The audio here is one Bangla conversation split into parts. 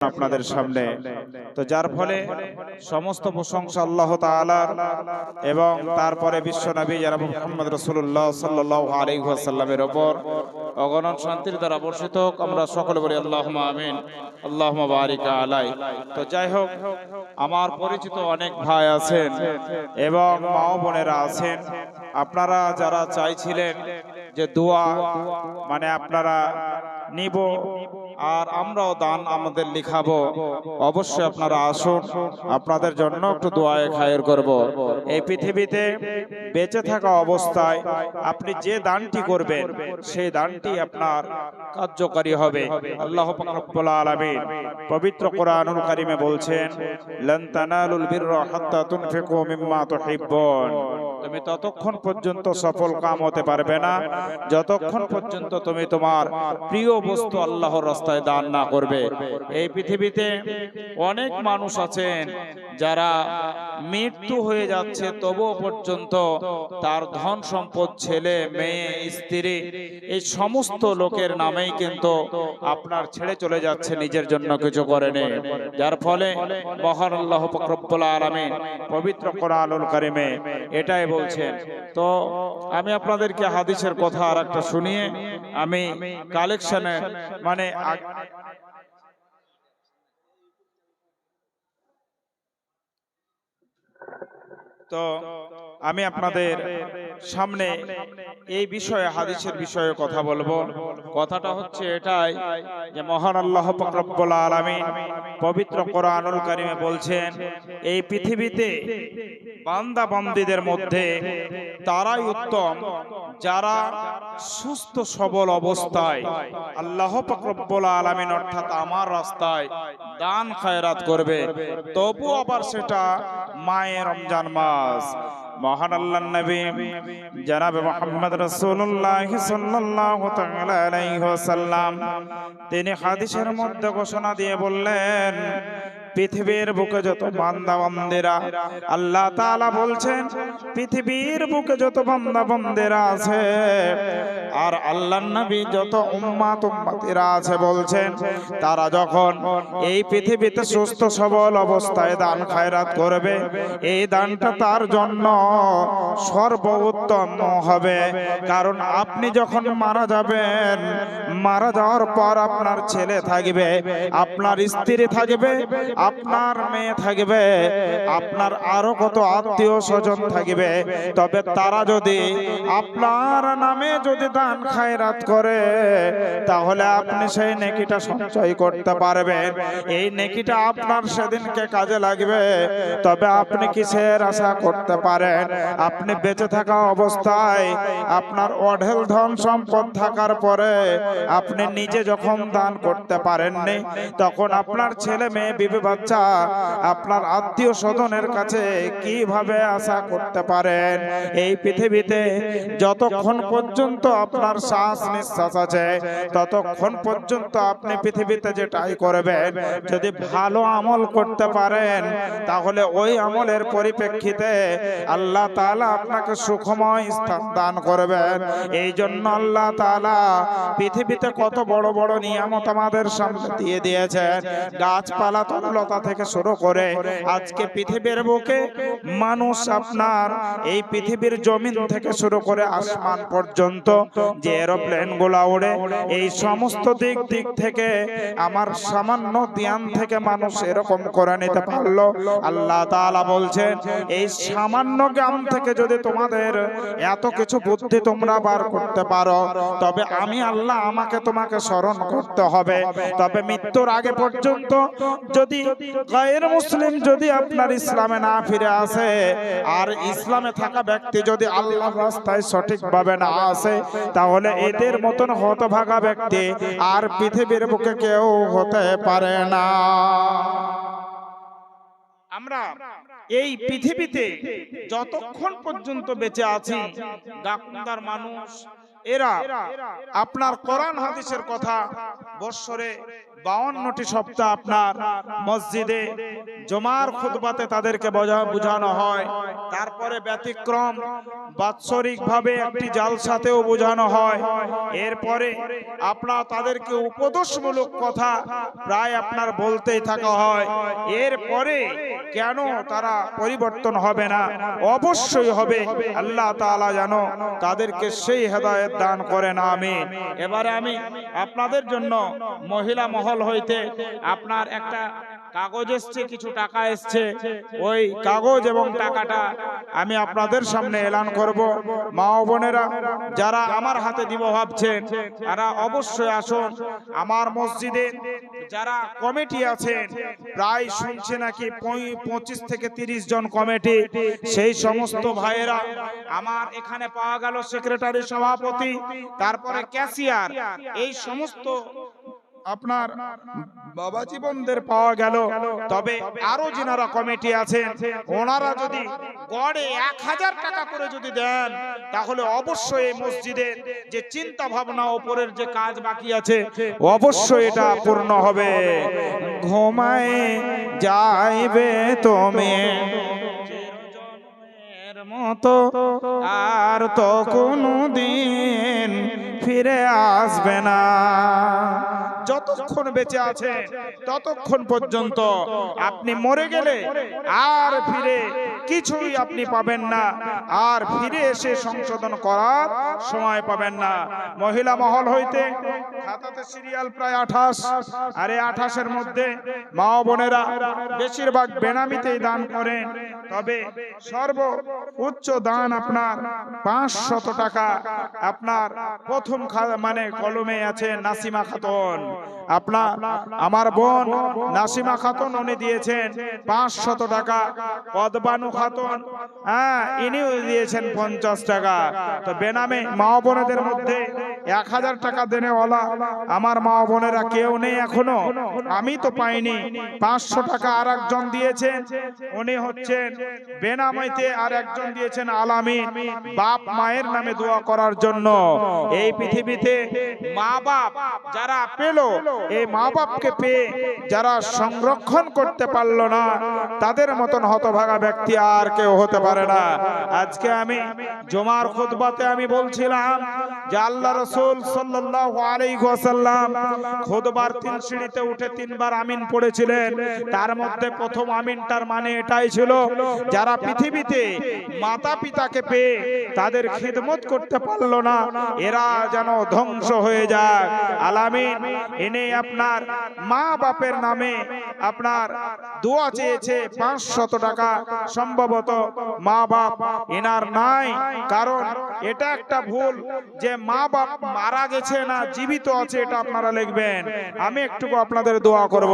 আপনাদের সামনে। তো যার ফলে সমস্ত প্রশংসা আল্লাহ তাআলার এবং তারপরে বিশ্ব নবী জনাব মুহাম্মদ রাসূলুল্লাহ সাল্লাল্লাহু আলাইহি ওয়াসাল্লামের উপর অগণন শান্তির দ্বারা বর্ষিত হোক। আমরা সকলে বলি আল্লাহুম্মা আমিন, আল্লাহুম্মা বারিক আলাই। তো যাই হোক, আমার পরিচিত অনেক ভাই আছেন এবং মা ও বোনেরা আছেন, আপনারা যারা চাইছিলেন যে দোয়া মানে আপনারা নিব আর আমরাও দান আমাদের লিখাবো, অবশ্যই আপনারা আসুন, আপনাদের জন্য একটু দোয়ায়ে খায়ের করব। এই পৃথিবীতে বেঁচে থাকা অবস্থায় আপনি যে দানটি করবেন সেই দানটি আপনার কার্যকারী হবে। আল্লাহ পাক রব্বুল আলামিন পবিত্র কোরআনুল কারীমে বলছেন, লান তানালুল বিররা হাত্তা তুনফিকু মিম্মা তুহিব্বুন। তুমি ততক্ষণ পর্যন্ত সফল কাম হতে পারবে না যতক্ষণ পর্যন্ত তুমি তোমার প্রিয় বস্তু আল্লাহর রাস্তায় দান না করবে। এই পৃথিবীতে অনেক মানুষ আছেন যারা মৃত্যু হয়ে যাচ্ছে তবুও পর্যন্ত তার ধন সম্পদ, ছেলে মেয়ে, স্ত্রী, এই সমস্ত লোকের নামেই কিন্তু আপনার ছেড়ে চলে যাচ্ছে, নিজের জন্য কিছু করেনি। যার ফলে মহান আল্লাহ পাক রব্বুল আলামিন পবিত্র কোরআনুল কারীমে এটাই বলছেন। তো আমি আপনাদেরকে হাদিসের কথা আর একটা শুনিয়ে আমি কালেকশনে মানে তো আমি আপনাদের সামনে এই বিষয়ে হাদিসের বিষয়ে কথা বলবো। কথাটা হচ্ছে এটাই যে মহান আল্লাহ পাক রব্বুল আলামিন পবিত্র কোরআনুল কারীমে বলছেন, এই পৃথিবীতে বান্দা বান্দীদের মধ্যে তারাই উত্তম যারা সুস্থ সবল অবস্থায় আল্লাহ পাক রব্বুল আলামিন অর্থাৎ আমার রাস্তায় দান খায়রাত করবে, তবু আবার সেটা মায়ে রমজান মাস। মহান আল্লাহর নবী জনাব মুহাম্মদ রাসূলুল্লাহ সাল্লাল্লাহু তাআলা আলাইহি ওয়াসাল্লাম তিনি হাদিসের মধ্যে ঘোষণা দিয়ে বললেন, পৃথিবীর বুকে যত বান্দা বান্দিরা, আল্লাহ তাআলা বলছেন পৃথিবীর বুকে যত বান্দা বান্দিরা আছে আর আল্লাহর নবী যত উম্মত উম্মতিরা আছে বলছেন, তারা যখন এই পৃথিবীতে সুস্থ সবল অবস্থায় দান খায়রাত করবে, এই দানটা তার জন্য সর্বোত্তম হবে। কারণ আপনি যখন মারা যাবেন, মারা যাওয়ার পর আপনার ছেলে থাকবে, আপনার স্ত্রী থাকবে, আপনার মেয়ে থাকবে, আপনার আরো কত আত্মীয় স্বজন থাকবে। তবে তারা যদি আপনার নামে যদি দান খায়রাত করে, তাহলে আপনি সেই নেকিটা সঞ্চয় করতে পারবেন। এই নেকিটা আপনার সেদিনকে কাজে লাগবে। তবে আপনি কিসের আশা করতে পারেন? আপনি বেঁচে থাকা অবস্থায় আপনার অঢেল ধন সম্পদ থাকার পরে আপনি নিজে যখন দান করতে পারেননি, তখন আপনার ছেলে মেয়ে, বিবি বাচ্চা, আপনার আত্মীয় স্বজনের কাছে কিভাবে আশা করতে পারেন? এই পৃথিবীতে যতক্ষণ পর্যন্ত আপনার শ্বাস নিঃশ্বাস আছে ততক্ষণ পর্যন্ত আপনি পৃথিবীতে যেটাই করবেন, যদি ভালো আমল করতে পারেন তাহলে ওই আমলের পরিপ্রেক্ষিতে আল্লাহ তাআলা আপনাকে সুখময় স্থান দান করবেন। এই জন্য আল্লাহ তাআলা পৃথিবীতে কত বড় বড় নিয়ামত আমাদের সামনে দিয়ে দিয়েছেন। গাছপালা তরুলতা থেকে শুরু করে আজকে পৃথিবীর বুকে মানুষ আপনার এই পৃথিবীর জমিন থেকে শুরু করে আসমান পর্যন্ত যে এরোপ্লেন গুলা ওড়ে, এই সমস্ত দিক থেকে আমার সামান্য জ্ঞান থেকে মানুষ এরকম করে নিতে পারলো। আল্লাহ তাআলা বলছেন, এই সামান্য জ্ঞান থেকে যদি তোমাদের এত কিছু বুদ্ধি তোমরা বার করতে পারো, তবে আমি আল্লাহ আমাকে তোমাকে স্মরণ করতে হবে। তবে মৃত্যুর আগে পর্যন্ত যদি গায়ের মুসলিম যদি আপনার ইসলামে না ফিরে আসে, আর ইসলামে থাকা ব্যক্তি যদি আল্লাহর রাস্তায় সঠিকভাবে না আসে, তাহলে এদের মতন হতভাগা ব্যক্তি আর পৃথিবীর বুকে কেউ হতে পারে না। আমরা এই পৃথিবীতে যতক্ষণ পর্যন্ত বেঁচে আছি, গাকুন্দার মানুষ এরা আপনার কোরআন হাদিসের কথা বৎসরে 52টি সপ্তাহ আপনার মসজিদে জুমার খুতবাতে তাদেরকে বোঝানো হয়। তারপরে ব্যতিক্রম বাৎসরিকভাবে একটি জালসাতেও বোঝানো হয়। এরপরে আপনার তাদেরকে উপদেশমূলক কথা প্রায় আপনার বলতেই থাকা হয়। এরপরে কেন তারা পরিবর্তন হবে না? অবশ্যই হবে। আল্লাহ তাআলা যেন তাদেরকে সেই হেদায়েত দান করেন, আমিন। এবারে আমি আপনাদের জন্য মহিলা মহল হইতে আপনার একটা কাগজ এসছে, কিছু টাকা এসছে। ওই কাগজ এবং টাকাটা আমি আপনাদের সামনে এলান করব। মা ও বোনেরা যারা আমার হাতে দিব ভাবছেন, তারা অবশ্যই আসুন। আমার মসজিদে যারা কমিটি আছেন, প্রায় শুনছে নাকি 25 থেকে 30 জন কমিটি, সেই সমস্ত ভাইয়েরা আমার এখানে পাওয়া গেল সেক্রেটারি, সভাপতি, তারপরে ক্যাশিয়ার, এই সমস্ত আপনার বাবা জীবনদের পাওয়া গেল। তবে আরো যারা কমিটি আছেন, ওনারা যদি গড়ে 1000 টাকা করে যদি দেন, তাহলে অবশ্যই এই মসজিদের যে চিন্তা ভাবনা, উপরের যে কাজ বাকি আছে, অবশ্যই এটা পূর্ণ হবে। ঘুমায় যাইবে তুমি মতো, আর তো কোনো দিন ফিরে আসবে না। যতক্ষণ বেঁচে আছে ততক্ষণ পর্যন্ত, আপনি মরে গেলে আর ফিরে কিছুই আপনি পাবেন না, আর ফিরে এসে সংশোধন করার সময় পাবেন না। মহিলা মহল হইতে খাতাতে সিরিয়াল প্রায় 28, আর এই 28-এর মধ্যে মা ও বোনেরা বেশিরভাগ বেনামিতেই দান করেন। তবে সর্বোচ্চ দান আপনার 500 টাকা। আপনার প্রথম মানে কলমে আছে নাসিমা খাতুন, আপনার আমার বোন নাসিমা খাতুন, উনি দিয়েছেন 500 টাকা। কদবানু খাতুন, ইনিও দিয়েছেন 50 টাকা। তো বেনামে মা বোনেদের মধ্যে 1000 টাকা দেনেওয়ালা আমার মা বোনেরা কেউ নেই এখনো, আমি তো পাইনি। 500 টাকা আর একজন দিয়েছেন, উনি হচ্ছেন বেনামাইতে, আর একজন দিয়েছেন আলামিন, বাপ মায়ের নামে দোয়া করার জন্য। এই পৃথিবীতে মা বাপ যারা পেল, এই মা বাপকে পেয়ে যারা সংরক্ষণ করতে পারলো না, তাদের মতন হতভাগা ব্যক্তি আর কেউ হতে পারে না। আজকে আমি জুমার খুতবাতে আমি বলছিলাম যে আল্লাহ রাসূল সাল্লাল্লাহু আলাইহি ওয়াসাল্লাম খুতবার 3 সিঁড়িতে উঠে 3 বার আমিন পড়েছিলেন। তার মধ্যে প্রথম আমিনটার মানে এটাই ছিল, যারা পৃথিবীতে মাতা পিতাকে পেয়ে তাদের খিদমত করতে পারলো না, এরা যেন ধ্বংস হয়ে যায়। আলামিন এনে আপনার মা বাপের নামে আপনার দোয়া চেয়েছে 500 টাকা। সম্ভবত মা বাপ এনার নাই, কারণ এটা একটা ভুল যে মা বাপ মারা গেছে না জীবিত আছে, এটা আপনারা লিখবেন। আমি একটু আপনাদের দোয়া করব।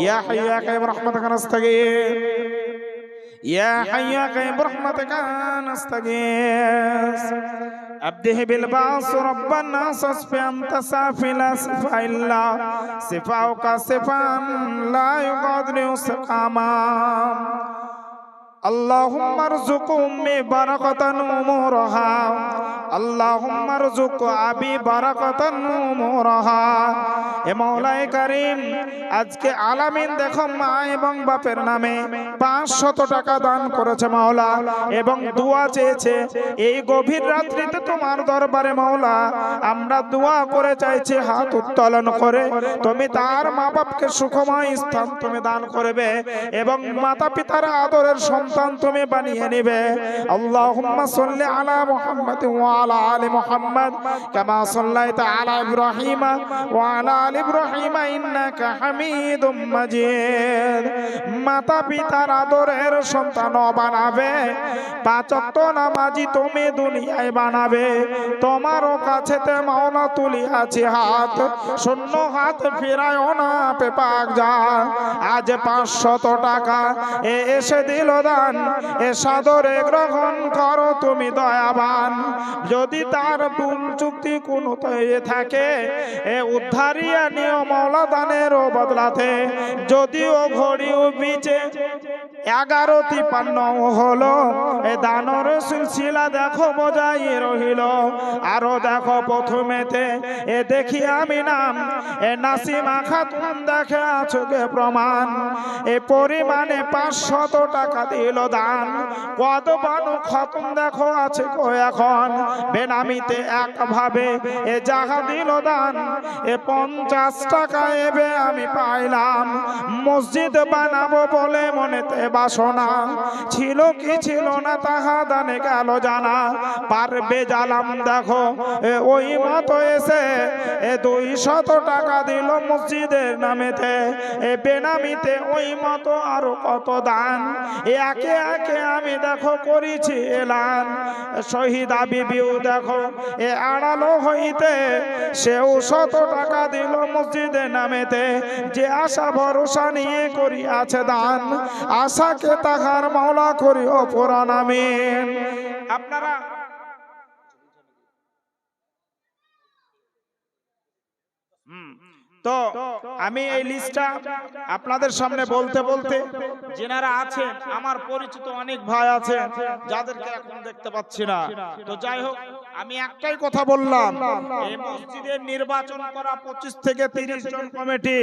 ইয়া হাইয়্যু ইয়া কাইয়্যুম রাহমাতাকা নাস্তাগীথ, ইয়া হাইয়্যু ইয়া কাইয়্যুম রাহমাতাকা নাস্তাগীথ। أبده بالباس رب الناس أصفي أنت صافي لا صفا إلا صفاؤك صفا لا يغادر سقما اللهم ارزق أمي بركة أمورها اللهم ارزق أبي بركة أمورها এ মওলায়ে কারীম, আজকে আলামিন দেখো মা এবং বাপের নামে 500 টাকা দান করেছে মাওলা, এবং দোয়া চেয়েছে। এই গভীর রাত্রিতে তোমার দরবারে মাওলা আমরা দোয়া করে চাইছি, হাত উত্তোলন করে তুমি তার মা বাপকে সুখময় স্থান তুমি দান করবে, এবং মাতা পিতার আদরের সন্তান তুমি বানিয়ে নেবে। আল্লাহুম্মা সাল্লি আলা মুহাম্মাদ ওয়া আলা আলি মুহাম্মাদ কামা সাল্লাইতা আলা ইব্রাহিম ওয়া আলা আলি ইব্রাহিম ইন্নাকা হামিদুম মাজিদ। মাতা পিতার আদরের সন্তান বানাবে, 5 ওয়াক্ত নামাজি তুমি দুনিয়ায় বানাবে। তোমারও কাছেতে মাওলা তুলি আছে হাত, শূন্য হাত ফিরায়ও না পে পাক যা। আজ 500 টাকা এসে দিল দা দান এ সাদরে গ্রহণ করো তুমি দয়াবান। যদি তার ভুল চুক্তি কোনো থাকে এ উদ্ধারিয়া নিও মাওলা দানের বদলাতে। যদিও ঘড়িও বিচে 11:53 হলো, এ দানর সিলসিলা দেখো বজাই রহিল। আরো দেখো প্রথমেতে এ দেখি আমি নাম এ নাসিমা খাতুন দেখে আছো গে প্রমাণ। এ পরিমাণে 500 টাকা দিল দান। কত বানু খাতুন দেখো আছে কো এখন বেনামিতে একভাবে এ জাগা দিল দান। এ 50 টাকা এবে আমি পাইলাম। মসজিদ বানাবো বলে মনেতে বাসনা ছিল কি ছিল না তাহা দানে গেল জানা। পারবে জালাম দেখো এ ওই মতো এসে এ 200 টাকা দিল মসজিদের নামেতে। এ বেনামিতে ওই মতো আরো কত দান। একে একে আমি দেখো করেছি এলান। শহীদা বিবিও দেখো এ আড়ালো হইতে সেও 100 টাকা দিল মসজিদের নামেতে। যে আশা ভরসা নিয়ে করি আছে দান, আশাকে তাহার মাওলা করি অপরাণ আমিন। আপনারা তো আমি এই লিস্টটা আপনাদের সামনে বলতে বলতে যেনারা আছেন আমার পরিচিত অনেক ভাই আছেন যাদেরকে এখন দেখতে পাচ্ছি না। তো যাই হোক, আমি একটাই কথা বললাম, এই মসজিদের নির্বাচন করা 25 থেকে 30 জন কমিটি,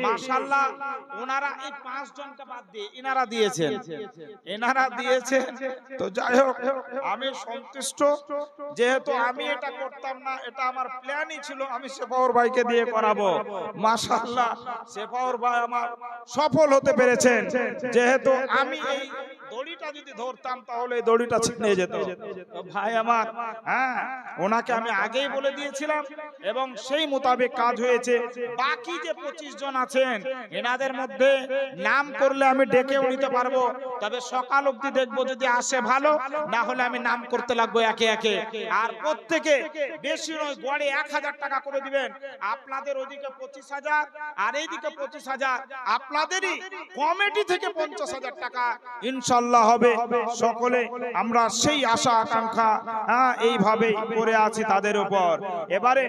মাশাআল্লাহ ওনারা এই 5 জনকে বাদ দিয়ে এনারা দিয়েছেন। তো যাই হোক, আমি সন্তুষ্ট, যেহেতু আমি এটা করতাম না, এটা আমার প্ল্যানই ছিল আমি সেফাউর ভাইকে দিয়ে করাবো। মাশাআল্লাহ সেফাউর ভাই আমার সফল হতে পেরেছেন। যেহেতু আমি এই দড়িটা যদি ধরতাম তাহলে এই দড়িটা ছিঁড়ে যেত। তো ভাই আমার, হ্যাঁ, ওনাকে আমি আগেই বলে দিয়েছিলাম এবং সেই মোতাবেক কাজ হয়েছে। বাকি যে 25 জন আছেন এনাদের মধ্যে নাম করলে আমি ডেকেও নিতে পারবো, তবে সকাল অবধি দেখবো, যদি আসে ভালো, না হলে আমি নাম করতে লাগবো একে একে। আর প্রত্যেকে বেশি নয়, গড়ে 1000 টাকা করে দিবেন। আপনাদের ওদিকে 25,000 আর এইদিকে 25,000, আপনাদেরই কমিটি থেকে 50,000 টাকা ইনশাআল্লাহ হবে। সকলে আমরা সেই আশা আকাঙ্ক্ষা এইভাবে করে আছি তাদের উপর। এবারে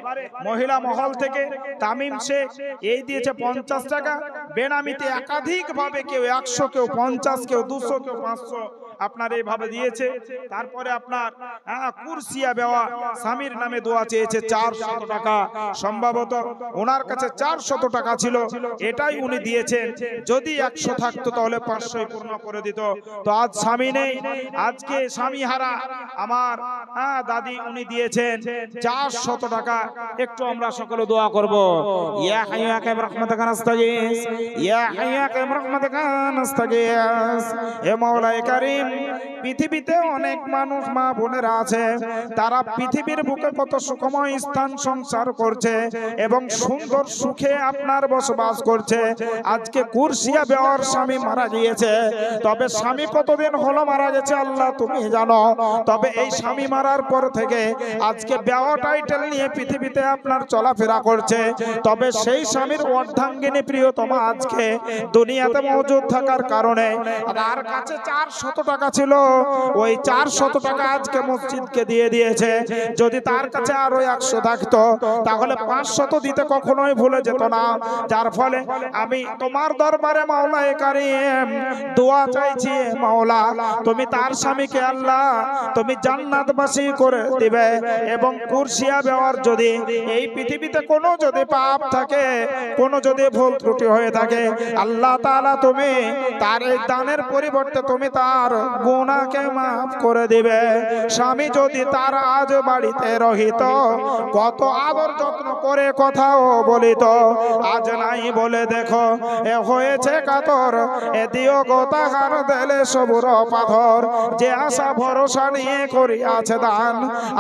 মহিলা মহল থেকে তামিম শেখ এই দিয়েছে 50 টাকা। বেনামিতে একাধিক ভাবে কেউ 100, কেউ 50, কেউ 200, কেউ 500 আপনার এইভাবে দিয়েছে। তারপরে আপনার কুরসিয়া বেওয়া স্বামীর নামে দোয়া চেয়েছে 400 টাকা। সম্ভবত ওনার কাছে 400 টাকা ছিল, এটাই উনি দিয়েছেন। যদি 100 থাকতো তাহলে 500 পূর্ণ করে দিত। তো আজ স্বামী নেই, আজকে স্বামী হারা আমার দাদি, উনি দিয়েছেন 400 টাকা। একটু আমরা সকলে দোয়া করব। ইয়া হাইয়্যু ইয়া কাইয়্যুম বিরহমাতিকা নাস্তাগীস, ইয়া হাইয়্যু ইয়া কাইয়্যুম বিরহমাতিকা নাস্তাগীস। হে মাওলায়ে কারীম, পৃথিবীতে অনেক মানুষ মা বোনেরা আছে, তারা পৃথিবীর বুকে কত সুখময় স্থান সংসার করছে এবং সুন্দর সুখে আপনার বসবাস করছে। আজকে কুরসিয়া বেওয়ার স্বামী মারা গিয়েছে, তবে স্বামী কতদিন হলো মারা গেছে আল্লাহ তুমি জানো। তবে এই স্বামী মারার পর থেকে আজকে বেওয়া টাইটেল নিয়ে পৃথিবীতে আপনার চলাফেরা করছে। তবে সেই স্বামীর অর্ধাঙ্গিনী প্রিয়তমা আজকে দুনিয়াতে মজুদ থাকার কারণে তার কাছে 400 টাকা ছিল, ওই 400 টাকা আজকে মসজিদকে দিয়ে দিয়েছে। যদি তার কাছে আরো 100 থাকতো তাহলে 500 দিতে কখনোই ভুলে যেত না। যার ফলে আমি তোমার দরবারে মাওলায়ে কারীম দোয়া চাইছি, মাওলা তুমি তার স্বামীকে আল্লাহ তুমি জান্নাতবাসী করে দিবে। এবং কুরসিয়া বেওয়ার যদি এই পৃথিবীতে কোনো যদি পাপ থাকে, কোনো যদি ভুল ত্রুটি হয়ে থাকে, আল্লাহ তাআলা তুমি তার এই দানের পরিবর্তে তুমি তার গুনাহকে মাফ করে দিবে। স্বামী যদি তার আজ বাড়িতে রহিত, কত আদর যত্ন করে কথাও বলিত, আজ নাই বলে দেখো এ হয়েছে কাতর। এ দিও গো তাহার দেলে সবুর পাথর। যে আশা ভরসা নিয়ে করি আছে দান,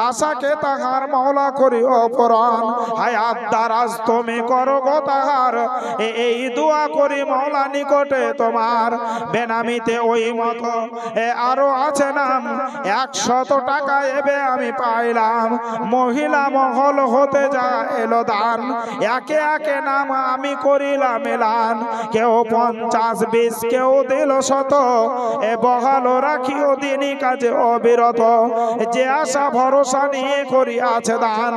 আশাকে তাহার মাওলা করি অপরাণ। হায়াত দারাজ তুমি করো গো তাহার, এই দোয়া করি মাওলা নিকটে তোমার। বেনামিতে ওই মতো আরো আছে নাম 100 টাকা এবে আমি পাইলাম। মহিলা মহল হতে যা এলো দান, একে একে নাম আমি করিলাম এলান। কেউ 50 20 কেউ দিল 100, বহালো রাখিও দিনই কাজে অবিরত। যে আশা ভরসা নিয়ে করি আছে দান,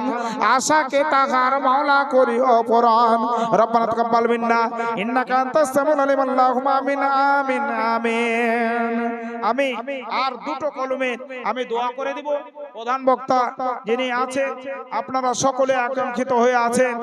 আশাকে তাহার মাওলা করি অপরাণ। রব্বানা তাকাব্বাল মিন্না ইন্নাকা আনতাস সামিউল আলিম। আল্লাহুম্মা আমিন আমিন আমিন। আমি আর দুটো কলমের আমি দোয়া করে দিব। প্রধান বক্তা যিনি আছে আপনারা সকলে আকাঙ্ক্ষিত হয়ে আছেন।